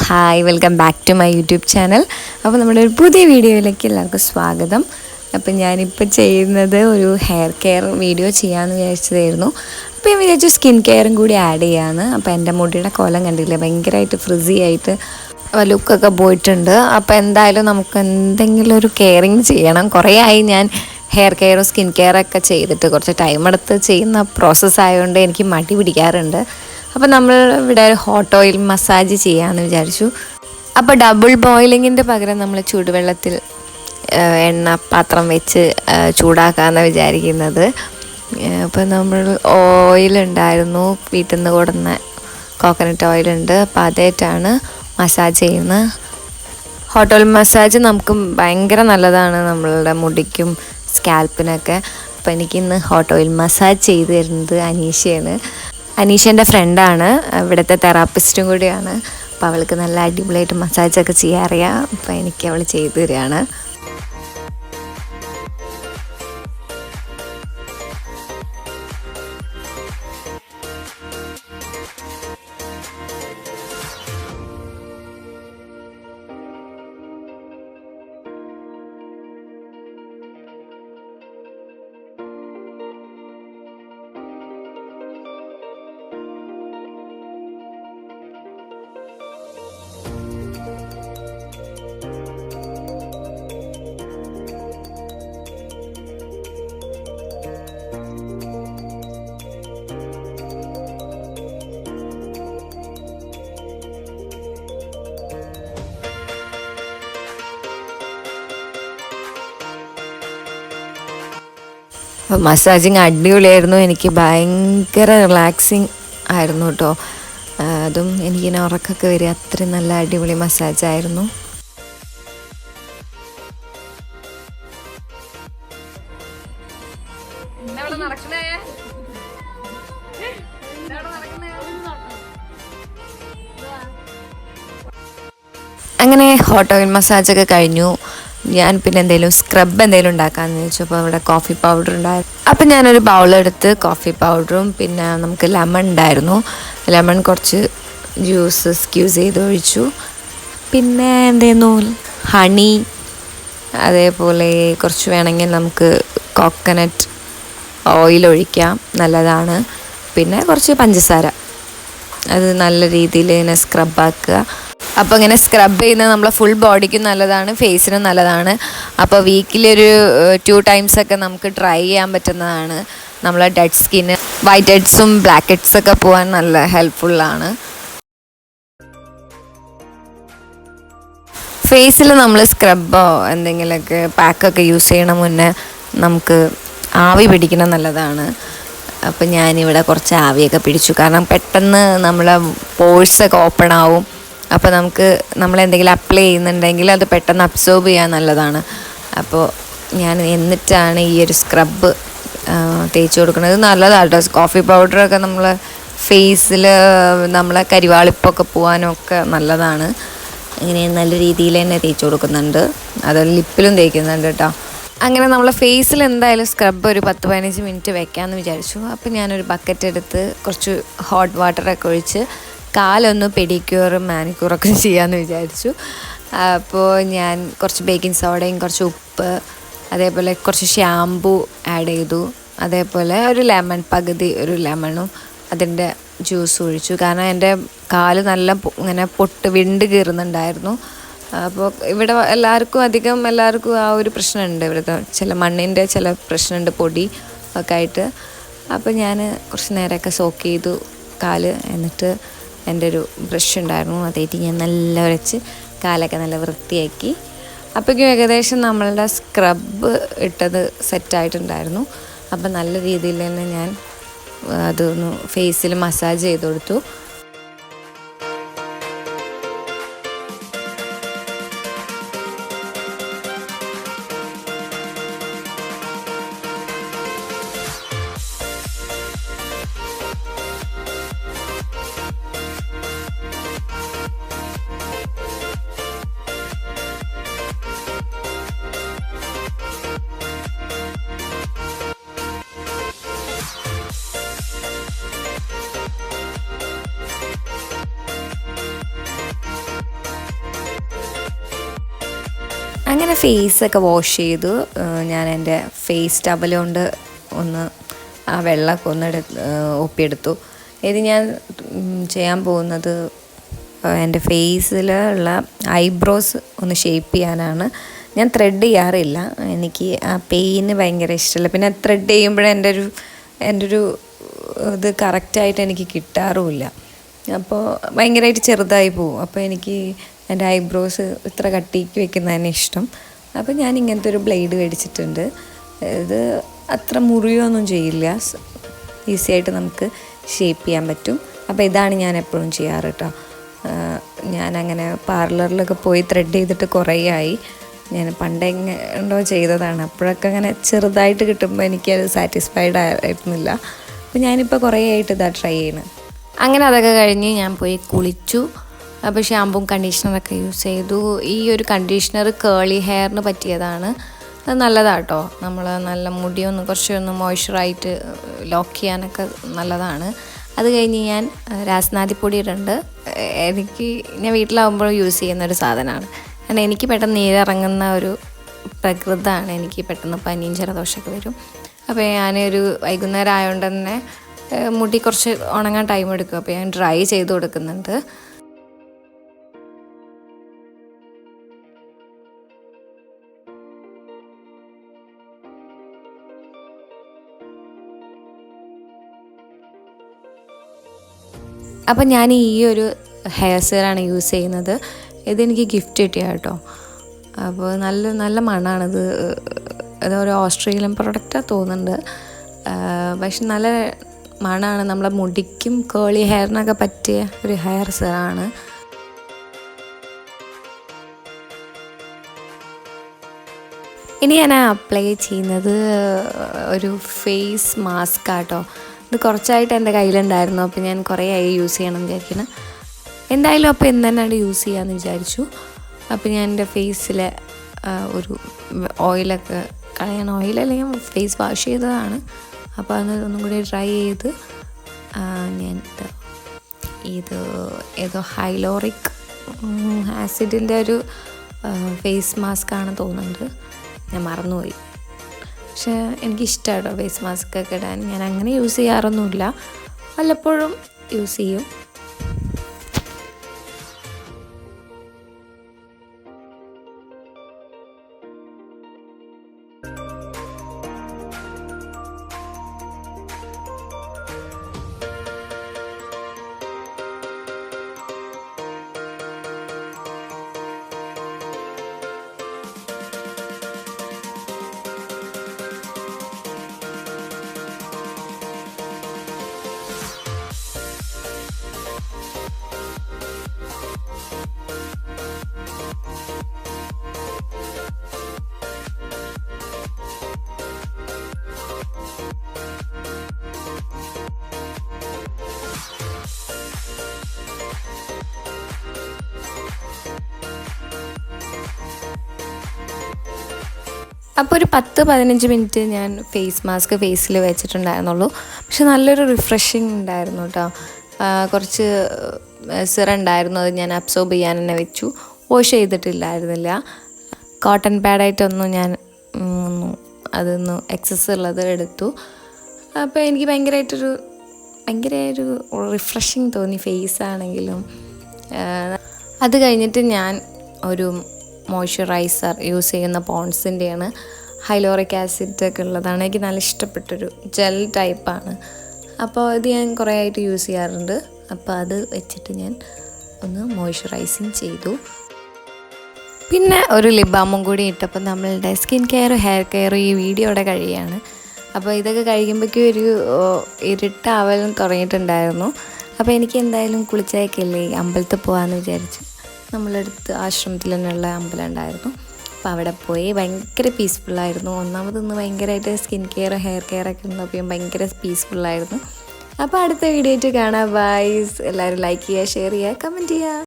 Hi welcome back to my YouTube channel. അപ്പോൾ നമ്മുടെ ഒരു പുതിയ വീഡിയോയിലേക്ക് എല്ലാവർക്കും സ്വാഗതം. അപ്പം ഞാനിപ്പോൾ ചെയ്യുന്നത് ഒരു ഹെയർ കെയർ വീഡിയോ ചെയ്യാമെന്ന് വിചാരിച്ചതായിരുന്നു. അപ്പോൾ ഞാൻ വിചാരിച്ചു സ്കിൻ കെയറും കൂടി ആഡ് ചെയ്യാമെന്ന്. അപ്പോൾ എൻ്റെ മുടിയുടെ കോലം കണ്ടില്ലേ, ഭയങ്കരമായിട്ട് ഫ്രിസി ആയിട്ട് ലുക്കൊക്കെ പോയിട്ടുണ്ട്. അപ്പോൾ എന്തായാലും നമുക്ക് എന്തെങ്കിലും ഒരു കെയറിങ് ചെയ്യണം. കുറേ ആയി ഞാൻ ഹെയർ കെയറും സ്കിൻ കെയറൊക്കെ ചെയ്തിട്ട്, കുറച്ച് ടൈം എടുത്ത് ചെയ്യുന്ന പ്രോസസ്സ് ആയതുകൊണ്ട് എനിക്ക് മടി പിടിക്കാറുണ്ട്. അപ്പോൾ നമ്മൾ ഇവിടെ ഹോട്ട് ഓയിൽ മസാജ് ചെയ്യാമെന്ന് വിചാരിച്ചു. അപ്പോൾ ഡബിൾ ബോയിലിങ്ങിൻ്റെ പകരം നമ്മൾ ചൂടുവെള്ളത്തിൽ എണ്ണ പാത്രം വെച്ച് ചൂടാക്കാമെന്നാണ് വിചാരിക്കുന്നത്. അപ്പോൾ നമ്മൾ ഓയിലുണ്ടായിരുന്നു, വീട്ടിൽ നിന്ന് കൊടുന്ന കോക്കനട്ട് ഓയിലുണ്ട്. അപ്പോൾ അതേറ്റാണ് മസാജ് ചെയ്യുന്നത്. ഹോട്ട് ഓയിൽ മസാജ് നമുക്ക് ഭയങ്കര നല്ലതാണ് നമ്മളുടെ മുടിക്കും സ്കാൽപ്പിനൊക്കെ. അപ്പോൾ എനിക്കിന്ന് ഹോട്ട് ഓയിൽ മസാജ് ചെയ്ത് തരുന്നത് അനീഷയാണ്. അനീഷേൻ്റെ ഫ്രണ്ടാണ്, ഇവിടുത്തെ തെറാപ്പിസ്റ്റും കൂടിയാണ്. അപ്പോൾ അവൾക്ക് നല്ല അടിപൊളിയായിട്ട് മസാജൊക്കെ ചെയ്യാൻ അറിയാം. അപ്പോൾ എനിക്ക് അവൾ ചെയ്തു തരികയാണ്. മസാജിങ് അടിപൊളിയായിരുന്നു. എനിക്ക് ഭയങ്കര റിലാക്സിങ് ആയിരുന്നു കേട്ടോ. അതും എനിക്കിങ്ങനെ ഉറക്കമൊക്കെ വരിക, അത്രയും നല്ല അടിപൊളി മസാജായിരുന്നു. അങ്ങനെ ഹോട്ട് ഓയിൽ മസാജൊക്കെ കഴിഞ്ഞു. ഞാൻ പിന്നെ എന്തെങ്കിലും സ്ക്രബ് എന്തെങ്കിലും ഉണ്ടാക്കാമെന്ന് ചോദിച്ചപ്പോൾ അവിടെ കോഫി പൗഡർ ഉണ്ടായിരുന്നു. അപ്പം ഞാനൊരു ബൗളെടുത്ത് കോഫി പൗഡറും പിന്നെ നമുക്ക് ലെമൺ ഉണ്ടായിരുന്നു, ലെമൺ കുറച്ച് ജ്യൂസ് സ്ക്യൂസ് ചെയ്ത് ഒഴിച്ചു. പിന്നെ എന്തായിരുന്നു ഹണി, അതേപോലെ കുറച്ച് വേണമെങ്കിൽ നമുക്ക് കോക്കനട്ട് ഓയിൽ ഒഴിക്കാം, നല്ലതാണ്. പിന്നെ കുറച്ച് പഞ്ചസാര, അത് നല്ല രീതിയിൽ ഇങ്ങനെ സ്ക്രബാക്കുക. അപ്പോൾ ഇങ്ങനെ സ്ക്രബ് ചെയ്യുന്നത് നമ്മളെ ഫുൾ ബോഡിക്കും നല്ലതാണ്, ഫേസിനും നല്ലതാണ്. അപ്പോൾ വീക്കിലി ഒരു 2 ടൈംസൊക്കെ നമുക്ക് ട്രൈ ചെയ്യാൻ പറ്റുന്നതാണ്. നമ്മളെ ഡെഡ് സ്കിന്ന്, വൈറ്റ് ഹെഡ്സും ബ്ലാക്ക് ഹെഡ്സൊക്കെ പോകാൻ നല്ല ഹെൽപ്ഫുള്ളാണ്. ഫേസിൽ നമ്മൾ സ്ക്രബോ എന്തെങ്കിലുമൊക്കെ പാക്കൊക്കെ യൂസ് ചെയ്യണ മുന്നേ നമുക്ക് ആവി പിടിക്കണം, നല്ലതാണ്. അപ്പം ഞാനിവിടെ കുറച്ച് ആവിയൊക്കെ പിടിച്ചു, കാരണം പെട്ടെന്ന് നമ്മളെ പോഴ്സൊക്കെ ഓപ്പൺ ആവും. അപ്പോൾ നമ്മളെന്തെങ്കിലും അപ്ലൈ ചെയ്യുന്നുണ്ടെങ്കിൽ അത് പെട്ടെന്ന് അബ്സോർബ് ചെയ്യാൻ നല്ലതാണ്. അപ്പോൾ ഞാൻ എന്നിട്ടാണ് ഈ ഒരു സ്ക്രബ് തേച്ച് കൊടുക്കുന്നത്. നല്ലതാണ്. കോഫി പൗഡറൊക്കെ നമ്മൾ ഫേസിൽ നമ്മളെ കരിവാളിപ്പൊക്കെ പോകാനൊക്കെ നല്ലതാണ്. ഇങ്ങനെ നല്ല രീതിയിൽ തന്നെ തേച്ച് കൊടുക്കുന്നുണ്ട്, അത് ലിപ്പിലും തേക്കുന്നുണ്ട് കേട്ടോ. അങ്ങനെ നമ്മളെ ഫേസിൽ എന്തായാലും സ്ക്രബ് ഒരു 10-15 മിനിറ്റ് വെക്കാമെന്ന് വിചാരിച്ചു. അപ്പോൾ ഞാനൊരു ബക്കറ്റ് എടുത്ത് കുറച്ച് ഹോട്ട് വാട്ടറൊക്കെ ഒഴിച്ച് കാലൊന്ന് പെഡിക്യൂറും മാനിക്യൂറൊക്കെ ചെയ്യാമെന്ന് വിചാരിച്ചു. അപ്പോൾ ഞാൻ കുറച്ച് ബേക്കിംഗ് സോഡയും കുറച്ച് ഉപ്പ്, അതേപോലെ കുറച്ച് ഷാമ്പു ആഡ് ചെയ്തു. അതേപോലെ ഒരു ലെമൺ, പകുതി ഒരു ലെമണും അതിൻ്റെ ജ്യൂസ് ഒഴിച്ചു. കാരണം എൻ്റെ കാല് നല്ല ഇങ്ങനെ വിണ്ട് കീറുന്നുണ്ടായിരുന്നു. അപ്പോൾ ഇവിടെ എല്ലാവർക്കും ആ ഒരു പ്രശ്നമുണ്ട്, ഇവിടുത്തെ ചില മണ്ണിൻ്റെ ചില പ്രശ്നമുണ്ട്, പൊടി ഒക്കെ ആയിട്ട്. അപ്പോൾ ഞാൻ കുറച്ച് നേരമൊക്കെ സോക്ക് ചെയ്തു കാല്. എന്നിട്ട് എൻ്റെ ഒരു ബ്രഷ് ഉണ്ടായിരുന്നു, അതേറ്റ് ഞാൻ നല്ല ഉരച്ച് കാലൊക്കെ നല്ല വൃത്തിയാക്കി. അപ്പോഴേക്കും ഏകദേശം നമ്മളുടെ സ്ക്രബ് ഇട്ടത് സെറ്റായിട്ടുണ്ടായിരുന്നു. അപ്പം നല്ല രീതിയിൽ തന്നെ ഞാൻ അതൊന്ന് ഫേസിൽ മസാജ് ചെയ്ത് കൊടുത്തു. അങ്ങനെ ഫേസൊക്കെ വാഷ് ചെയ്തു. ഞാൻ എൻ്റെ ഫേസ് ടവൽ കൊണ്ട് ഒന്ന് ആ വെള്ളമൊക്കെ ഒന്ന് ഒപ്പിയെടുത്തു. ഇത് ഞാൻ ചെയ്യാൻ പോകുന്നത് എൻ്റെ ഫേസിലുള്ള ഐബ്രോസ് ഒന്ന് ഷേപ്പ് ചെയ്യാനാണ്. ഞാൻ ത്രെഡ് ചെയ്യാറില്ല, എനിക്ക് ആ പെയിന് ഭയങ്കര ഇഷ്ടമല്ല. പിന്നെ ത്രെഡ് ചെയ്യുമ്പോഴേ എൻ്റെ ഒരു ഇത് കറക്റ്റായിട്ട് എനിക്ക് കിട്ടാറുമില്ല. അപ്പോൾ ഭയങ്കരമായിട്ട് ചെറുതായി പോവും. അപ്പോൾ എനിക്ക് എൻ്റെ ഐബ്രോസ് ഇത്ര കട്ടിക്ക് വെക്കുന്നതന്നെ ഇഷ്ടം. അപ്പോൾ ഞാൻ ഇങ്ങനത്തെ ഒരു ബ്ലേഡ് മേടിച്ചിട്ടുണ്ട്. ഇത് അത്ര മുറിയൊന്നും ചെയ്യില്ല, ഈസി ആയിട്ട് നമുക്ക് ഷേപ്പ് ചെയ്യാൻ പറ്റും. അപ്പോൾ ഇതാണ് ഞാൻ എപ്പോഴും ചെയ്യാറ് കേട്ടോ. ഞാനങ്ങനെ പാർലറിലൊക്കെ പോയി ത്രെഡ് ചെയ്തിട്ട് കുറേ ആയി. ഞാൻ പണ്ടെങ്ങോ ചെയ്തതാണ്. അപ്പോഴൊക്കെ അങ്ങനെ ചെറുതായിട്ട് കിട്ടുമ്പോൾ എനിക്കത് സാറ്റിസ്ഫൈഡ് ആയിരുന്നില്ല. അപ്പോൾ ഞാനിപ്പോൾ കുറേ ആയിട്ട് ഇതാ ട്രൈ ചെയ്യണം. അങ്ങനെ അതൊക്കെ കഴിഞ്ഞ് ഞാൻ പോയി കുളിച്ചു. അപ്പോൾ ഷാമ്പും കണ്ടീഷണറൊക്കെ യൂസ് ചെയ്തു. ഈ ഒരു കണ്ടീഷണർ കേളി ഹെയറിന് പറ്റിയതാണ്. അത് നല്ലതാട്ടോ. നമ്മൾ നല്ല മുടിയൊന്ന് കുറച്ചൊന്ന് മോയ്സ്ചറായിട്ട് ലോക്ക് ചെയ്യാനൊക്കെ നല്ലതാണ്. അത് കഴിഞ്ഞ് ഞാൻ രാസ്നാദിപ്പൊടി ഇടുന്നുണ്ട്. ഞാൻ വീട്ടിലാവുമ്പോൾ യൂസ് ചെയ്യുന്നൊരു സാധനമാണ്. കാരണം എനിക്ക് പെട്ടെന്ന് നീരിറങ്ങുന്ന ഒരു പ്രകൃതമാണ്. എനിക്ക് പെട്ടെന്ന് പനിയും ജലദോഷമൊക്കെ വരും. അപ്പോൾ ഞാനൊരു വൈകുന്നേരം ആയതുകൊണ്ട് തന്നെ മുടി കുറച്ച് ഉണങ്ങാൻ ടൈം എടുക്കും. അപ്പോൾ ഞാൻ ഡ്രൈ ചെയ്ത് കൊടുക്കുന്നുണ്ട്. അപ്പം ഞാൻ ഈ ഒരു ഹെയർ സെറാണ് യൂസ് ചെയ്യുന്നത്. ഇതെനിക്ക് ഗിഫ്റ്റ് കിട്ടിയ കേട്ടോ. അപ്പോൾ നല്ല മണമാണിത്. ഇതൊരു ഓസ്ട്രേലിയൻ പ്രൊഡക്റ്റാണ് തോന്നുന്നുണ്ട്. പക്ഷെ നല്ല മണമാണ്. നമ്മളെ മുടിക്കും കേളി ഹെയറിനൊക്കെ പറ്റിയ ഒരു ഹെയർ സെറാണ്. ഇനി ഞാൻ അപ്ലൈ ചെയ്യുന്നത് ഒരു ഫേസ് മാസ്ക് ആട്ടോ. ഇത് കുറച്ചായിട്ട് എൻ്റെ കയ്യിലുണ്ടായിരുന്നു. അപ്പോൾ ഞാൻ കുറേ ആയി യൂസ് ചെയ്യണം വിചാരിക്കണം. എന്തായാലും അപ്പോൾ ഇന്ന് തന്നെ യൂസ് ചെയ്യാമെന്ന് വിചാരിച്ചു. അപ്പോൾ ഞാൻ എൻ്റെ ഫേസിൽ ഒരു ഓയിലൊക്കെ കളയാൻ, ഓയിലല്ലെങ്കിൽ ഫേസ് വാഷ് ചെയ്തതാണ്. അപ്പോൾ അത് ഒന്നും കൂടി ഡ്രൈ ചെയ്ത് ഞാൻ ഇത് ഏതോ ഹൈലോറിക് ആസിഡിൻ്റെ ഒരു ഫേസ് മാസ്ക് ആണ് തോന്നുന്നുണ്ട്, ഞാൻ മറന്നുപോയി. പക്ഷേ എനിക്കിഷ്ടമാണ് ഫേസ് മാസ്ക് ഒക്കെ ഇടാൻ. ഞാൻ അങ്ങനെ യൂസ് ചെയ്യാറൊന്നുമില്ല, വല്ലപ്പോഴും യൂസ് ചെയ്യും. അപ്പോൾ ഒരു 10-15 മിനിറ്റ് ഞാൻ ഫേസ് മാസ്ക് ഫേസിൽ വെച്ചിട്ടുണ്ടായിരുന്നുള്ളൂ. പക്ഷെ നല്ലൊരു റിഫ്രഷിങ് ഉണ്ടായിരുന്നു കേട്ടോ. കുറച്ച് സിറം ഉണ്ടായിരുന്നു, അത് ഞാൻ അബ്സോർബ് ചെയ്യാൻ തന്നെ വെച്ചു. വാഷ് ചെയ്തിട്ടില്ലായിരുന്നില്ല. കോട്ടൺ പാഡായിട്ടൊന്നും ഞാൻ അതൊന്ന് എക്സസ് ഉള്ളത് എടുത്തു. അപ്പോൾ എനിക്ക് ഭയങ്കര ഒരു റിഫ്രഷിങ് തോന്നി ഫേസ് ആണെങ്കിലും. അത് കഴിഞ്ഞിട്ട് ഞാൻ ഒരു മോയ്സ്ചറൈസർ യൂസ് ചെയ്യുന്ന പോൺസിൻ്റെയാണ്, ഹൈലോറിക് ആസിഡ് ഒക്കെ ഉള്ളതാണ്. എനിക്ക് നല്ല ഇഷ്ടപ്പെട്ടൊരു ജെൽ ടൈപ്പാണ്. അപ്പോൾ ഇത് ഞാൻ കുറേ ആയിട്ട് യൂസ് ചെയ്യാറുണ്ട്. അപ്പോൾ അത് വെച്ചിട്ട് ഞാൻ ഒന്ന് മോയ്സ്ചറൈസിങ് ചെയ്തു. പിന്നെ ഒരു ലിപ് ബാമും കൂടി ഇട്ടപ്പോൾ നമ്മളുടെ സ്കിൻ കെയറും ഹെയർ കെയറും ഈ വീഡിയോയുടെ കഴിയാണ്. അപ്പോൾ ഇതൊക്കെ കഴിയുമ്പോഴേക്കും ഒരു ഇരുട്ടാവലും തുടങ്ങിയിട്ടുണ്ടായിരുന്നു. അപ്പോൾ എനിക്ക് എന്തായാലും കുളിച്ചേക്കല്ലേ അമ്പലത്തിൽ പോകാമെന്ന് വിചാരിച്ചു. നമ്മളടുത്ത് ആശ്രമത്തിൽ തന്നെയുള്ള അമ്പലം ഉണ്ടായിരുന്നു. അപ്പോൾ അവിടെ പോയി ഭയങ്കര പീസ്ഫുള്ളായിരുന്നു. ഒന്നാമതൊന്ന് ഭയങ്കരമായിട്ട് സ്കിൻ കെയർ ഹെയർ കെയർ ഒക്കെ ഉണ്ടപ്പോൾ ഭയങ്കര പീസ്ഫുള്ളായിരുന്നു. അപ്പോൾ അടുത്ത വീഡിയോ ആയിട്ട് കാണാം. ബൈ. എല്ലാവരും ലൈക്ക് ചെയ്യുക, ഷെയർ ചെയ്യുക, കമൻറ്റ് ചെയ്യുക.